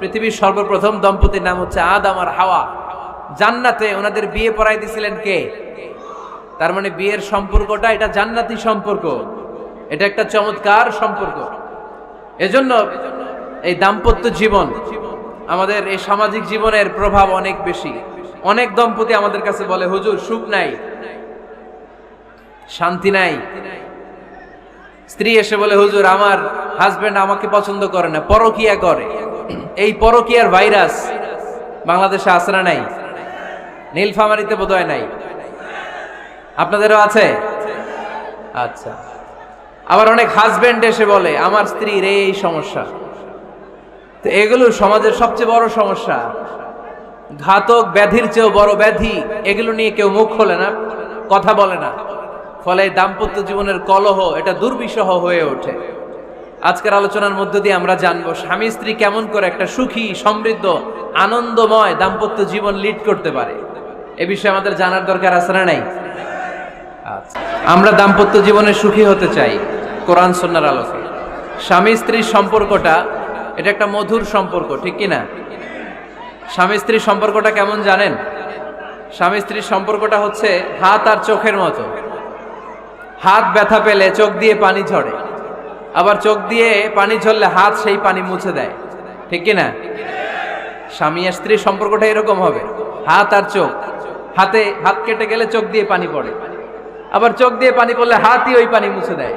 পৃথিবীর সর্বপ্রথম দম্পতির নাম হচ্ছে আদম আর হাওয়া। জান্নাতে ওনাদের বিয়ে পড়াই দিছিলেন কে? তার মানে বিয়ের সম্পর্কটা এটা জান্নাতি সম্পর্ক, এটা একটা চমৎকার সম্পর্ক। এজন্য এই দাম্পত্য জীবন, আমাদের এই সামাজিক জীবনের প্রভাব অনেক বেশি। অনেক দম্পতি আমাদের কাছে বলে, হুজুর সুখ নাই, শান্তি নাই। স্ত্রী এসে বলে, হুজুর আমার হাজবেন্ড আমাকে পছন্দ করে না, পরকিয়া করে। এই পরকিয়ার ভাইরাস বাংলাদেশে আছে না নাই? নীলফামারীতে বোধহয় নাই, আপনাদেরও আছে? আচ্ছা। আবার অনেক হাজবেন্ড এসে বলে, আমার স্ত্রীর এই সমস্যা। তো এগুলো সমাজের সবচেয়ে বড় সমস্যা, ঘাতক ব্যাধির চেয়েও বড় ব্যাধি। এগুলো নিয়ে কেউ মুখ খোলে না, কথা বলে না, ফলে দাম্পত্য জীবনের কলহ এটা দুর্বিষহ হয়ে ওঠে। আজকের আলোচনার মধ্য দিয়ে আমরা জানবো স্বামী স্ত্রী কেমন করে একটা সুখী, সমৃদ্ধ, আনন্দময় দাম্পত্য জীবন লিড করতে পারে। এ বিষয়ে আমাদের জানার দরকার আছে না নাই? আচ্ছা, আমরা দাম্পত্য জীবনে সুখী হতে চাই কোরআন সুন্নাহর আলোকে। স্বামী স্ত্রীর সম্পর্কটা এটা একটা মধুর সম্পর্ক, ঠিক কি না? স্বামী স্ত্রীর সম্পর্কটা কেমন জানেন? স্বামী স্ত্রীর সম্পর্কটা হচ্ছে হাত আর চোখের মতো। হাত ব্যথা পেলে চোখ দিয়ে পানি ঝরে, আবার চোখ দিয়ে পানি ঝরলে হাত সেই পানি মুছে দেয়, ঠিক কি না? স্বামী আর স্ত্রীর সম্পর্কটা এরকম হবে, হাত আর চোখ। হাত কেটে গেলে চোখ দিয়ে পানি পড়ে, আবার চোখ দিয়ে পানি পড়লে হাতই ওই পানি মুছে দেয়।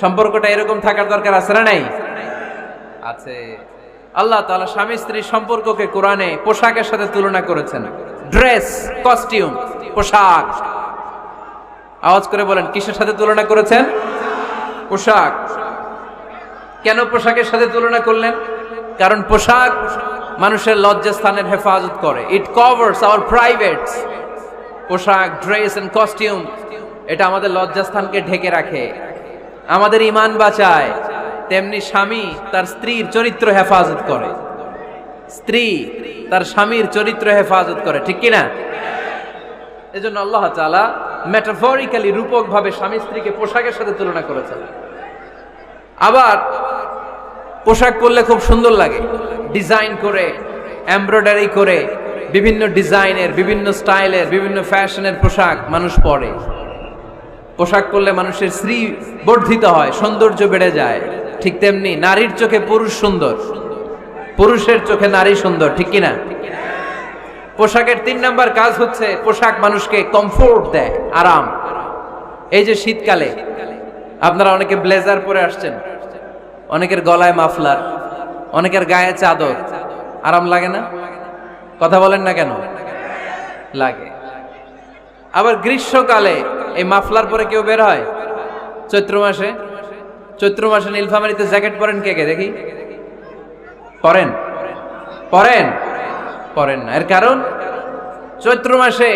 সম্পর্কটা এরকম থাকার দরকার আছে না নাই? আছে। আল্লাহ তাআলা স্বামী স্ত্রীর সম্পর্ককে কোরআনে পোশাকের সাথে তুলনা করেছেন। ড্রেস, কস্টিউম, পোশাক। আওয়াজ করে বলেন, কিসের সাথে তুলনা করেছেন? পোশাক। কেন পোশাকের সাথে তুলনা করলেন? কারণ পোশাক মানুষের লজ্জাস্থানের হেফাজত করে। ইট কভারস আওয়ার প্রাইভেটস। পোশাক, ড্রেস এন্ড কস্টিউম এটা আমাদের লজ্জাস্থানকে ঢেকে রাখে, আমাদের ঈমান বাঁচায়। তেমনি স্বামী তার স্ত্রীর চরিত্র হেফাজত করে, স্ত্রী তার স্বামীর চরিত্র হেফাজত করে, ঠিক কি না? এজন্য আল্লাহ তাআলা মেটাফরিক্যালি, রূপক ভাবে স্বামী স্ত্রীকে পোশাকের সাথে তুলনা করেছেন। আবার পোশাক পরলে খুব সুন্দর লাগে, ডিজাইন করে, এমব্রয়ডারি করে, বিভিন্ন ডিজাইনের, বিভিন্ন স্টাইলের, বিভিন্ন ফ্যাশনের পোশাক মানুষ পরে। পোশাক পরলে মানুষের শ্রী বর্ধিত হয়, সৌন্দর্য বেড়ে যায়। ঠিক তেমনি নারীর চোখে পুরুষ সুন্দর, পুরুষের চোখে নারী সুন্দর, ঠিক কিনা? পোশাকের 3 নাম্বার কাজ হচ্ছে পোশাক মানুষকে কমফোর্ট দেয়, আরাম। এই যে শীতকালে আপনারা অনেকে ব্লেজার পরে আসছেন, অনেকের গলায় মাফলার, অনেকের গায়ে চাদর, আরাম লাগে না? কথা বলেন না কেন? লাগে। আবার গ্রীষ্মকালে এই মাফলার পরে কেউ বের হয় চৈত্র মাসে? চৈত্র মাসে নীলফামারীতে জ্যাকেট পরেন কে কে দেখি? পরেন? পরেন? পরেন না। এর কারণ চৈত্র মাসে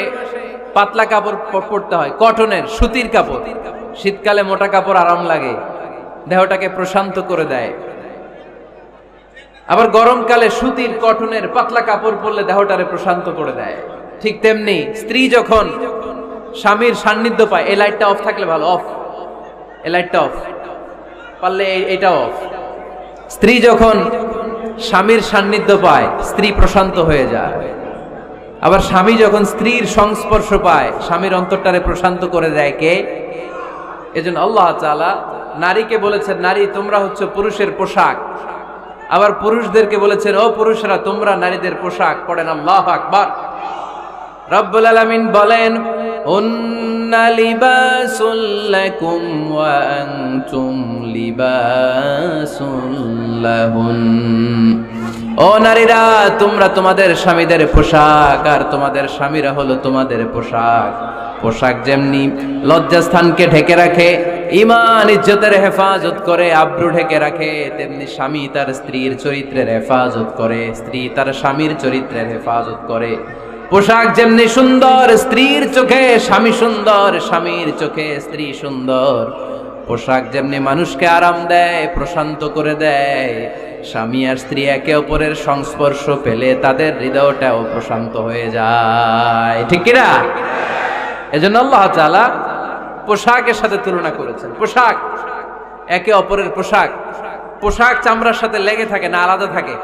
পাতলা কাপড় পরতে হয়, কটনের, সুতির কাপড়। শীতকালে মোটা কাপড় আরাম লাগে, দেহটাকে প্রশান্ত করে দেয়। আবার গরমকালে সুতির, কটনের পাতলা কাপড় পরলে দেহটারে প্রশান্ত করে দেয়। ঠিক তেমনি স্ত্রী যখন স্বামীর সান্নিধ্য পায়, এই লাইটটা অফ থাকলে ভালো, অফ, এই লাইটটা অফ, পারলে এটা অফ। স্ত্রী যখন স্বামীর সান্নিধ্য পায়, স্ত্রী প্রশান্ত হয়ে যায়। আবার স্বামী যখন স্ত্রীর সংস্পর্শ পায়, স্বামীর অন্তরটারে প্রশান্ত করে দেয় কে? এজন্য আল্লাহ তাআলা নারীকে বলেছেন, নারী তোমরা হচ্ছে পুরুষের পোশাক। আবার পুরুষদেরকে বলেছেন, ও পুরুষরা তোমরা নারীদের পোশাক। পড়েন আল্লাহু আকবার। রব্বুল আলামিন বলেন, হুন্না লিবাসুল লাকুম ওয়া আনতুম লিবাসুল লাহুন। ও নারীরা, তোমরা তোমাদের স্বামীদের পোশাক, আর তোমাদের স্বামীরা হলো তোমাদের পোশাক। পোশাক যেমনি লজ্জাস্থানকে ঢেকে রাখে, ঈমান ইজ্জতের হেফাজত করে, আব্রু ঢেকে রাখে, তেমনি স্বামী তার স্ত্রীর চরিত্রের হেফাজত করে, স্ত্রী তার স্বামীর চরিত্রের হেফাজত করে। পোশাক যেমনি সুন্দর, স্ত্রীর চোখে স্বামী সুন্দর, স্বামীর চোখে স্ত্রী সুন্দর। পোশাক যেমনি মানুষকে আরাম দেয়, প্রশান্ত করে দেয়, স্বামী আর স্ত্রী একে অপরের সংস্পর্শ পেলে তাদের হৃদয়টাও প্রশান্ত হয়ে যায়, ঠিক কিনা? এজন্য আল্লাহ তাআলা পোশাকের সাথে তুলনা করেছেন। পোশাক একে অপরের পোশাক। পোশাক চামড়ার সাথে লেগে থাকে না, আলাদা থাকে?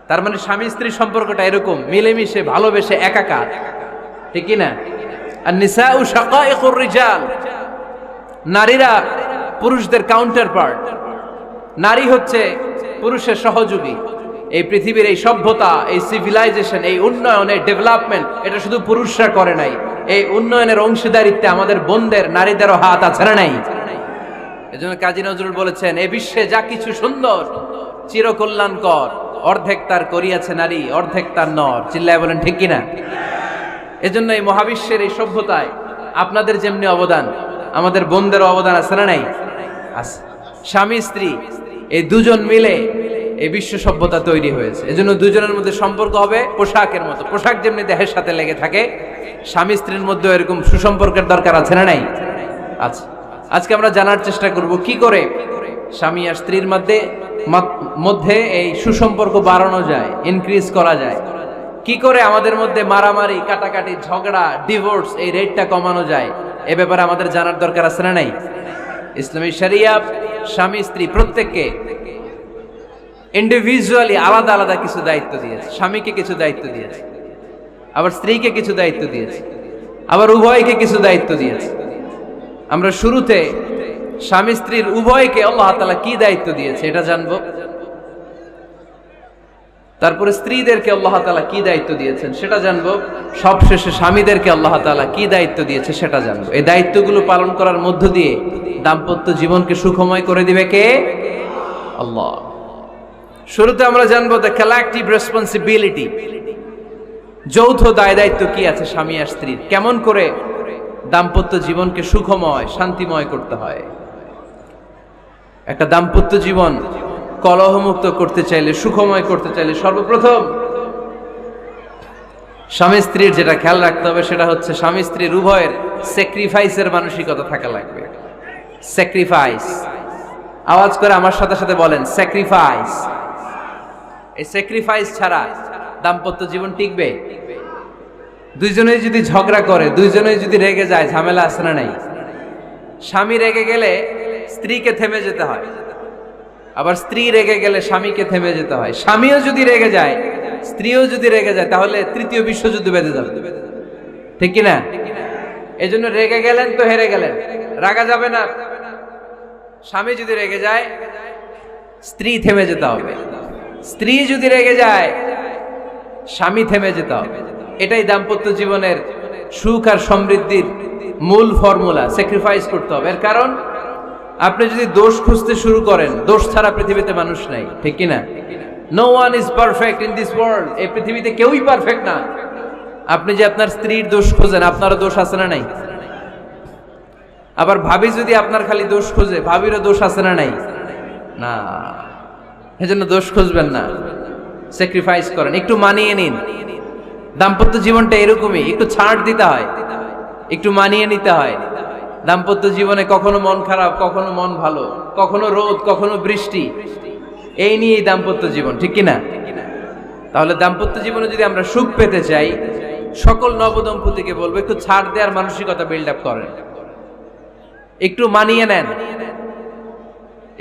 তার মানে স্বামী স্ত্রী সম্পর্কটা এরকম, মিলেমিশে ভালোবেসে একাকার, ঠিক কি না? আর নিসাউ শাকাইকুর রিজাল, নারীরা পুরুষদের কাউন্টার পার্ট, নারী হচ্ছে পুরুষের সহযোগী। এই পৃথিবীর এই সভ্যতা, এই সিভিলাইজেশন, এই উন্নয়ন, এই ডেভেলপমেন্ট, এটা শুধু পুরুষরা করে নাই। এই উন্নয়নের অংশীদারিত্বে আমাদের বোনদের, নারীদেরও হাত আছে না নাই? এজন্য কাজী নজরুল বলেছেন, এ বিশ্বে যা কিছু সুন্দর চিরকল্যাণকর, অর্ধেক তার করিয়াছে নারী, অর্ধেক তার নর। চিল্লায় বলেন ঠিক কিনা? এজন্য এই মহাবিশ্বের এই সভ্যতায় আপনাদের যেমনি অবদান, আমাদের বোনদেরও অবদান আছে না নাই? আছে। স্বামী স্ত্রী এই দুজন মিলে এই বিশ্ব সভ্যতা তৈরি হয়েছে। এজন্য দুজনের মধ্যে সম্পর্ক হবে পোশাকের মতো। পোশাক যেমনি দেহের সাথে লেগে থাকে, স্বামী স্ত্রীর মধ্যে এরকম সুসম্পর্কের দরকার আছে না নাই? আছে। আজকে আমরা জানার চেষ্টা করব কি করে স্বামী আর স্ত্রীর মধ্যে এই সুসম্পর্ক বাড়ানো যায়, ইনক্রিজ করা যায়। কি করে আমাদের মধ্যে মারামারি, কাটাকাটি, ঝগড়া, ডিভোর্স এই রেটটা কমানো যায়, এ ব্যাপারে আমাদের জানার দরকার আছে না নাই? ইসলামী শরিয়া স্বামী স্ত্রী প্রত্যেককে ইন্ডিভিজুয়ালি আলাদা আলাদা কিছু দায়িত্ব দিয়েছে। স্বামীকে কিছু দায়িত্ব দিয়েছে, আবার স্ত্রীকে কিছু দায়িত্ব দিয়েছে, আবার উভয়কে কিছু দায়িত্ব দিয়েছে। আমরা শুরুতে স্বামী স্ত্রীর উভয়কে আল্লাহ তাআলা কি দায়িত্ব দিয়েছে এটা জানবো। তারপরে স্ত্রীদেরকে আল্লাহ তাআলা কি দায়িত্ব দিয়েছেন সেটা জানবো। সবশেষে স্বামীদেরকে আল্লাহ তাআলা কি দায়িত্ব দিয়েছে সেটা জানবো। এই দায়িত্বগুলো পালন করার মধ্য দিয়ে দাম্পত্য জীবনকে সুখময় করে দিবে কে? আল্লাহ। শুরুতে আমরা জানবো দ্য কালেকটিভ রেসপন্সিবিলিটি, যৌথ দায় দায়িত্ব কি আছে স্বামী আর স্ত্রীর, কেমন করে দাম্পত্য জীবনকে সুখময়, শান্তিময় করতে হয়। একটা দাম্পত্য জীবন কলহমুক্ত করতে চাইলে, সুখময় করতে চাইলে সর্বপ্রথম স্বামী স্ত্রীর যেটা খেয়াল রাখতে হবে সেটা হচ্ছে স্বামী স্ত্রীর উভয়ের স্যাক্রিফাইসের মানসিকতা থাকা লাগবে। স্যাক্রিফাইস, আওয়াজ করে আমার সাথে সাথে বলেন স্যাক্রিফাইস। এই স্যাক্রিফাইস ছাড়া দাম্পত্য জীবন টিকবে? দুইজনেই যদি ঝগড়া করে, দুইজনেই যদি রেগে যায়, ঝামেলা আছে না নাই? স্বামী রেগে গেলে স্ত্রীকে থেমে যেতে হয়, আবার স্ত্রী রেগে গেলে স্বামীকে থেমে যেতে হয়। স্বামীও যদি রেগে যায়, স্ত্রীও যদি রেগে যায়, তাহলে তৃতীয় বিশ্বযুদ্ধ বেঁধে যাবে, ঠিক কিনা? এই জন্য রেগে গেলেন তো হেরে গেলেন, রাগা যাবে না। স্বামী যদি রেগে যায়, স্ত্রী থেমে যেতে হবে। স্ত্রী যদি রেগে যায়, স্বামী থেমে যেতে হবে। এটাই দাম্পত্য জীবনের সুখ আর সমৃদ্ধির মূল ফর্মুলা। স্যাক্রিফাইস করতে হবে। এর কারণ, আপনি যদি দোষ খুঁজতে শুরু করেন, দোষ ছাড়া পৃথিবীতে মানুষ নাই, ঠিক কিনা? No one is perfect in this world. এই পৃথিবীতে কেউই পারফেক্ট না। আপনি যে আপনার স্ত্রীর দোষ খোঁজেন, আপনারও দোষ আছে না নাই? আবার ভাবি যদি আপনার খালি দোষ খোঁজে, ভাবিরও দোষ আছে না নাই? না। এজন্য দোষ খুঁজবেন না, স্যাক্রিফাইস করেন, একটু মানিয়ে নিন। দাম্পত্য জীবনটা এরকমই, একটু ছাড় দিতে হয়, একটু মানিয়ে নিতে হয়। দাম্পত্য জীবনে কখনো মন খারাপ, কখনো মন ভালো, কখনো রোদ, কখনো বৃষ্টি, এই নিয়েই দাম্পত্য জীবন, ঠিক কিনা? তাহলে দাম্পত্য জীবনে যদি আমরা সুখ পেতে চাই, সকল নবদম্পতিকে বলবো একটু ছাড় দেওয়ার মানসিকতা বিল্ড আপ করেন। একটু মানিয়ে নেন,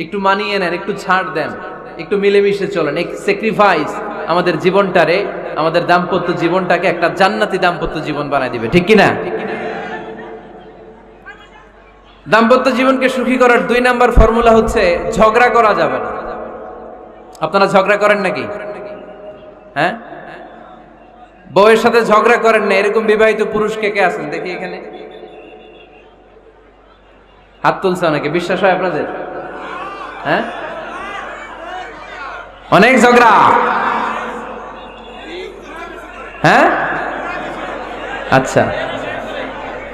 একটু মানিয়ে নেন, একটু ছাড় দেন, একটু মিলেমিশে চলেন। এক স্যাক্রিফাইস আমাদের জীবনটারে, আমাদের দাম্পত্য জীবনটাকে একটা জান্নাতি দাম্পত্য জীবন বানায় দিবে, ঠিক কিনা? দাম্পত্য জীবনকে সুখী করার 2 নাম্বার ফর্মুলা হচ্ছে ঝগড়া করা যাবে না। আপনারা ঝগড়া করেন নাকি? হ্যাঁ, বউয়ের সাথে ঝগড়া করেন না এরকম বিবাহিত পুরুষ কে কে আছেন দেখি এখানে? হাত তুলছে অনেকে। বিশ্বাস হয় আপনাদের? হ্যাঁ, অনেক ঝগড়া। হ্যাঁ, আচ্ছা,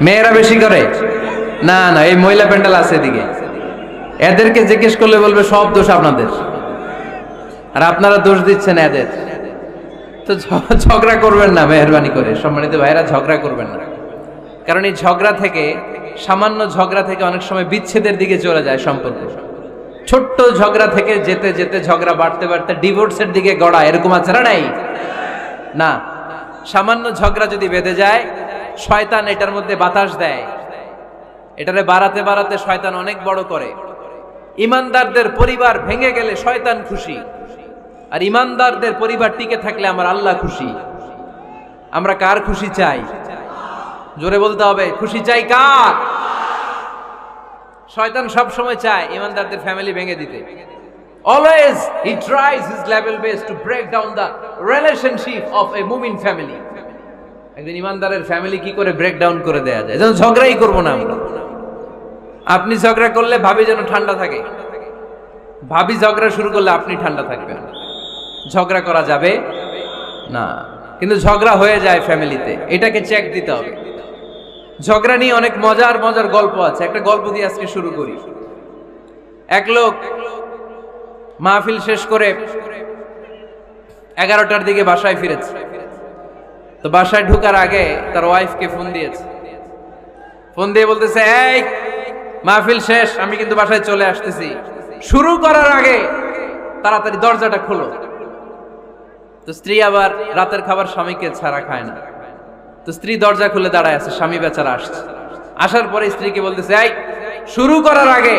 মেয়েরা বেশি করে? না না, এই মহিলা প্যান্ডেল আছে এদিকে, এদেরকে জিজ্ঞেস করলে বলবে সব দোষ আপনাদের, আর আপনারা দোষ দিচ্ছেন এদের। তো ঝগড়া করবেন না মেহরবানি করে, সম্মানিত ভাইরা, ঝগড়া করবেন না। কারণ এই ঝগড়া থেকে, সামান্য ঝগড়া থেকে অনেক সময় বিচ্ছেদের দিকে চলে যায় সম্পর্ক। ছোট্ট ঝগড়া থেকে যেতে যেতে ঝগড়া বাড়তে বাড়তে ডিভোর্সের দিকে গড়া, এরকম আছে না নাই? না, সামান্য ঝগড়া যদি বেঁধে যায়, শয়তান এটার মধ্যে বাতাস দেয়, এটারে বাড়াতে বাড়াতে শয়তান অনেক বড় করে। ইমানদারদের পরিবার ভেঙে গেলে শয়তান খুশি, আর ইমানদারদের পরিবার টিকে থাকলে আমার আল্লাহ খুশি। আমরা কার খুশি চাই? জোরে বলতে হবে, খুশি চাই কার? শয়তান সব সময় চায় ইমানদারদের ফ্যামিলি ভেঙে দিতে। Always he tries his level best to break down the relationship of a mu'min family. একজন ইমানদারের ফ্যামিলি কি করে ব্রেক ডাউন করে দেয়া যায়? যেন ঝগড়াই করব না আমরা। আপনি ঝগড়া করলে ভাবি যেন ঠান্ডা থাকে, ভাবি ঝগড়া শুরু করলে আপনি ঠান্ডা থাকবেন। ঝগড়া করা যাবে না, কিন্তু ঝগড়া হয়ে যায় ফ্যামিলিতে, এটাকে চেক দিতে হবে। ঝগড়া নিয়ে অনেক মজার মজার গল্প আছে। একটা গল্প দিয়ে আজকে শুরু করি। এক লোক মাহফিল শেষ করে 11টার দিকে বাসায় ফিরেছে। তো বাসায় ঢোকার আগে তার ওয়াইফকে ফোন দিয়েছে। ফোন দিয়ে বলতেছে, এই মাহফিল শেষ, আমি কিন্তু বাসায় চলে আসতেছি, শুরু করার আগে তাড়াতাড়ি দরজাটা খোলো। তো স্ত্রী আবার রাতের খাবার স্বামীকে ছাড়া খায় না। তো স্ত্রী দরজা খুলে দাঁড়ায় আছে, স্বামী বেচারা আসছে। আসার পরে স্ত্রীকে বলতেছে, এই শুরু করার আগে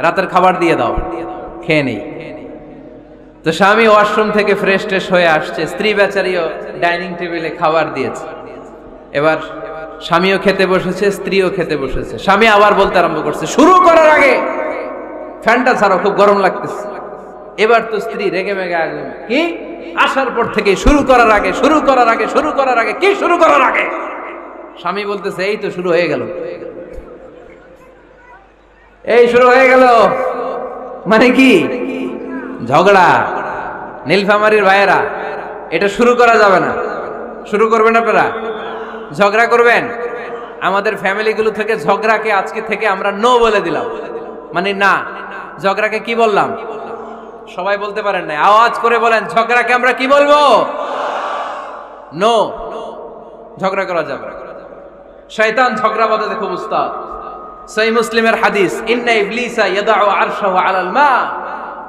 রাতের খাবার দিয়ে দাও, খেয়ে নেই। তো স্বামী ওয়াশরুম থেকে ফ্রেশ ট্রেশ হয়ে আসছে, স্ত্রী বেচারিও ডাইনিং টেবিলে খাবার দিয়েছে। এবার স্বামীও খেতে বসেছে, স্ত্রীও খেতে বসেছে। স্বামী আবার বলতে আরম্ভ করছে, শুরু করার আগে ফ্যানটা ছাড়ো, খুব গরম লাগতেছে। এবার তো স্ত্রী রেগে মেগে আগুন, কি আসার পর থেকে শুরু করার আগে, শুরু করার আগে, শুরু করার আগে, কি শুরু করার আগে? স্বামী বলতেছে, এই তো শুরু হয়ে গেল, এই শুরু হয়ে গেল। মানে কি? ঝগড়া। নীলফামারীর ভাইয়েরা, এটা শুরু করা যাবে না। শুরু করবেন আপনারা? ঝগড়া করবেন? আমাদের ফ্যামিলিগুলো থেকে ঝগড়াকে আজকে থেকে আমরা নো বলে দিলাম। মানে না, ঝগড়াকে কি বললাম? সবাই বলতে পারেন না, আওয়াজ করে বলেন, ঝগড়াকে আমরা কি বলবো? নো। ঝগড়া করা যাবে। শয়তান ঝগড়া বাঁধাতে খুব উস্তাদ। সহিহ মুসলিমের হাদিস, ইন্না ইবলিসা ইয়াদাউ আরশাহু আলাল মা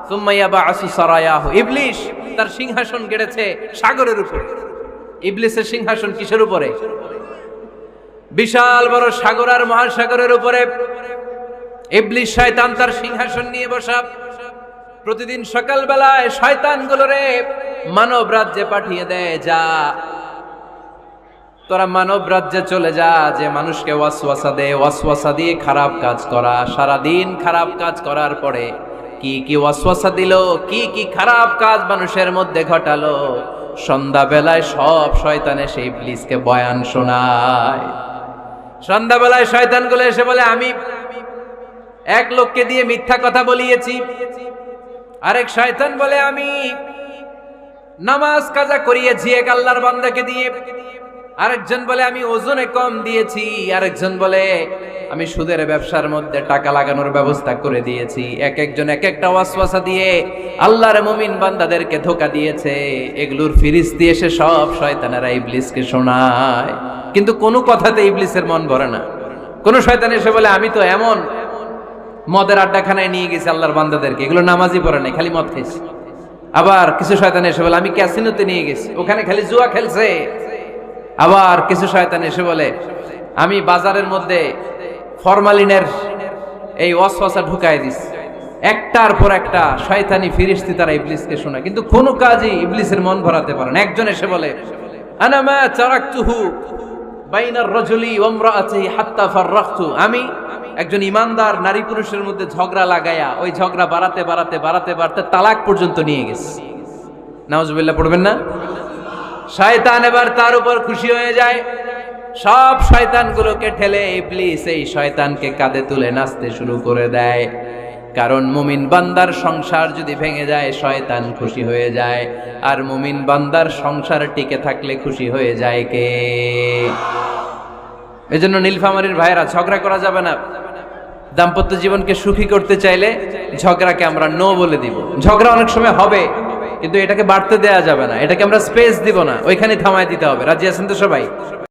সুম্মা ইয়াবআসু সারায়াহু। ইবলিস তার সিংহাসন গেড়েছে সাগরের উপরে। ইবলিসের সিংহাসন কিসের উপরে? বিশাল বড় সাগর আর মহাসাগরের উপরে ইবলিস শয়তান তার সিংহাসন নিয়ে বসা। প্রতিদিন সকালবেলায় শয়তানগুলোরে মানব রাজ্যে পাঠিয়ে দেয়, যা তোরা মানব রাজ্যে চলে যা, যে মানুষকে ওয়াসওয়াসা দেয়, ওয়াসওয়াসা দিয়ে খারাপ কাজ করা। সারাদিন খারাপ কাজ করার পরে কি কি ওয়াসওয়াসা দিল, কি কি খারাপ কাজ মানুষের মধ্যে ঘটালো, সন্ধ্যাবেলায় সব শয়তান এসে ইবলিসকে বয়ান শোনায়। সন্ধ্যাবেলায় শয়তানগুলো এসে বলে, আমি এক লোককে দিয়ে মিথ্যা কথা বলিয়েছি। আরেক শয়তান বলে, আমি নামাজ কাজা করিয়েছি এক আল্লাহর বান্দাকে দিয়ে। আরেকজন বলে, আমি ওজনে কম দিয়েছি। আরেকজন বলে, আমি সুদের ব্যবসার মধ্যে টাকা লাগানোর ব্যবস্থা করে দিয়েছি। এক একজন এক একটা ওয়াসওয়াসা দিয়ে আল্লাহর মুমিন বান্দাদেরকে ধোঁকা দিয়েছে। এগুলোর ফিরিস্তি এসে সব শয়তানেরা ইবলিসকে শোনায়, কিন্তু কোনো কথাতে ইবলিসের মন ভরে না। কোন শয়তান এসে বলে, আমি তো এমন মদের আড্ডাখানায় নিয়ে গেছি আল্লাহর বান্দাদেরকে, এগুলো নামাজই পড়ে নাই, খালি মদ খেয়েছে। আবার কিছু শয়তান এসে বলে, আমি ক্যাসিনোতে নিয়ে গেছি, ওখানে খালি জুয়া খেলছে। আবার কিছু শয়তান এসে বলে, আমি বাজারের মধ্যে ফরমালিনের এই ওয়াসওয়াসা ঢুকায় দিছি। একটার পর একটা শয়তানি ফিরিস্তি তারা ইবলিসকে শোনায়, কিন্তু কোনো কাজই ইবলিসের মন ভরাতে পারে না। একজন এসে বলে, আনা মা তারাকতুহু বাইনার রাজুলি ওয়া ইমরাআতিহি হাত্তা ফাররাকতু। আমি একজন ইমানদার নারী পুরুষের মধ্যে ঝগড়া লাগায়া ওই ঝগড়া বাড়াতে বাড়াতে বাড়াতে বাড়াতে তালাক পর্যন্ত নিয়ে গেছে। নাউজুবিল্লাহ পড়বেন না? শয়তান এবার তার উপর খুশি হয়ে যায়। সব শয়তানগুলোকে ঠেলে ইবলিস এই শয়তানকে কাঁধে তুলে নাচতে শুরু করে দেয়। কারণ মুমিন বান্দার সংসার যদি ভেঙে যায় শয়তান খুশি হয়ে যায়, আর মুমিন বান্দার সংসার টিকে থাকলে খুশি হয়ে যায় কে? এজন্য নীলফামারীর ভাইয়েরা, ঝগড়া করা যাবে না। দাম্পত্য জীবনকে সুখী করতে চাইলে ঝগড়াকে আমরা নো বলে দিব। ঝগড়া অনেক সময় হবে, কিন্তু এটাকে বাড়তে দেয়া যাবে না, এটাকে আমরা স্পেস দিব না, ওইখানে থামায় দিতে হবে। রাজি আছেন তো সবাই?